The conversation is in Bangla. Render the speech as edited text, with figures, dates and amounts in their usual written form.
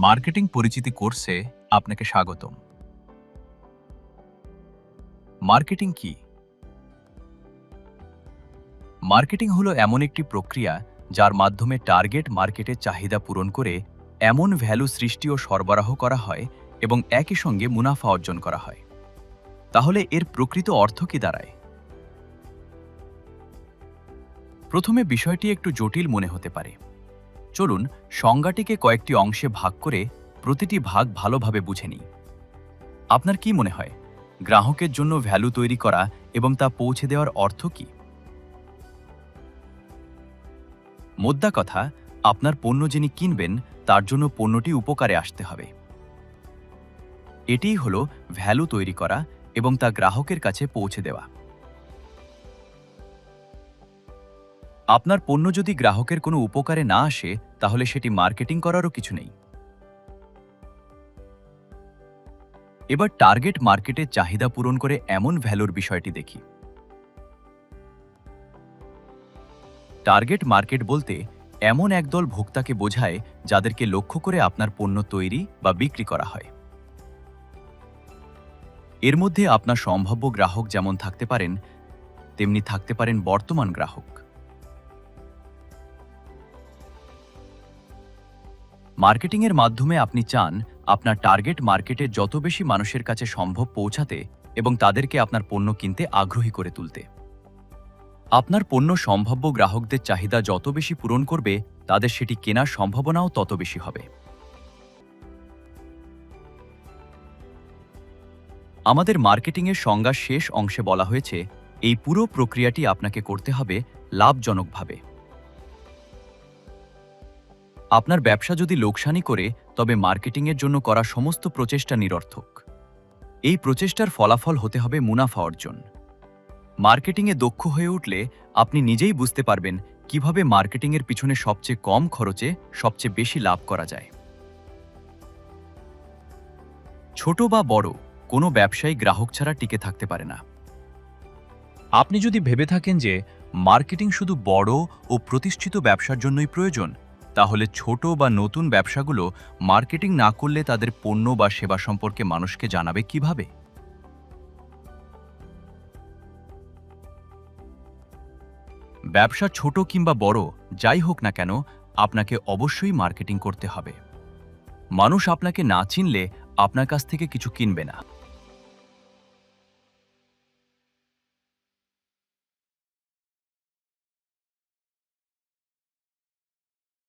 মার্কেটিং পরিচিতি কোর্সে আপনাকে স্বাগতম। মার্কেটিং কি? মার্কেটিং হলো এমন একটি প্রক্রিয়া যার মাধ্যমে টার্গেট মার্কেটের চাহিদা পূরণ করে এমন ভ্যালু সৃষ্টি ও সরবরাহ করা হয় এবং একই সঙ্গে মুনাফা অর্জন করা হয়। তাহলে এর প্রকৃত অর্থ কি দাঁড়ায়? প্রথমে বিষয়টি একটু জটিল মনে হতে পারে। চলুন সংজ্ঞাটিকে কয়েকটি অংশে ভাগ করে প্রতিটি ভাগ ভালোভাবে বুঝে নিই। আপনার কি মনে হয় গ্রাহকের জন্য ভ্যালু তৈরি করা এবং তা পৌঁছে দেওয়ার অর্থ কি? মোদ্দা কথা, আপনার পণ্য যিনি কিনবেন তার জন্য পণ্যটি উপকারে আসতে হবে। এটিই হলো ভ্যালু তৈরি করা এবং তা গ্রাহকের কাছে পৌঁছে দেওয়া। আপনার পণ্য যদি গ্রাহকের কোনো উপকারে না আসে তাহলে সেটি মার্কেটিং করারও কিছু নেই। এবার টার্গেট মার্কেটের চাহিদা পূরণ করে এমন ভ্যালুর বিষয়টি দেখি। টার্গেট মার্কেট বলতে এমন একদল ভোক্তাকে বোঝায় যাদেরকে লক্ষ্য করে আপনার পণ্য তৈরি বা বিক্রি করা হয়। এর মধ্যে আপনার সম্ভাব্য গ্রাহক যেমন থাকতে পারেন, তেমনি থাকতে পারেন বর্তমান গ্রাহক। মার্কেটিংয়ের মাধ্যমে আপনি চান আপনার টার্গেট মার্কেটে যত বেশি মানুষের কাছে সম্ভব পৌঁছাতে এবং তাদেরকে আপনার পণ্য কিনতে আগ্রহী করে তুলতে। আপনার পণ্য সম্ভাব্য গ্রাহকদের চাহিদা যত বেশি পূরণ করবে, তাদের সেটি কেনার সম্ভাবনাও তত বেশি হবে। আমাদের মার্কেটিংয়ের সংজ্ঞার শেষ অংশে বলা হয়েছে, এই পুরো প্রক্রিয়াটি আপনাকে করতে হবে লাভজনকভাবে। আপনার ব্যবসা যদি লোকসানি করে, তবে মার্কেটিংয়ের জন্য করা সমস্ত প্রচেষ্টা নিরর্থক। এই প্রচেষ্টার ফলাফল হতে হবে মুনাফা অর্জন। মার্কেটিংয়ে দক্ষ হয়ে উঠলে আপনি নিজেই বুঝতে পারবেন কিভাবে মার্কেটিংয়ের পিছনে সবচেয়ে কম খরচে সবচেয়ে বেশি লাভ করা যায়। ছোট বা বড়, কোনো ব্যবসায়ী গ্রাহক ছাড়া টিকে থাকতে পারে না। আপনি যদি ভেবে থাকেন যে মার্কেটিং শুধু বড় ও প্রতিষ্ঠিত ব্যবসার জন্যই প্রয়োজন, তাহলে ছোট বা নতুন ব্যবসাগুলো মার্কেটিং না করলে তাদের পণ্য বা সেবা সম্পর্কে মানুষকে জানাবে কিভাবে? ব্যবসা ছোট কিংবা বড় যাই হোক না কেন, আপনাকে অবশ্যই মার্কেটিং করতে হবে। মানুষ আপনাকে না চিনলে আপনার কাছ থেকে কিছু কিনবে না।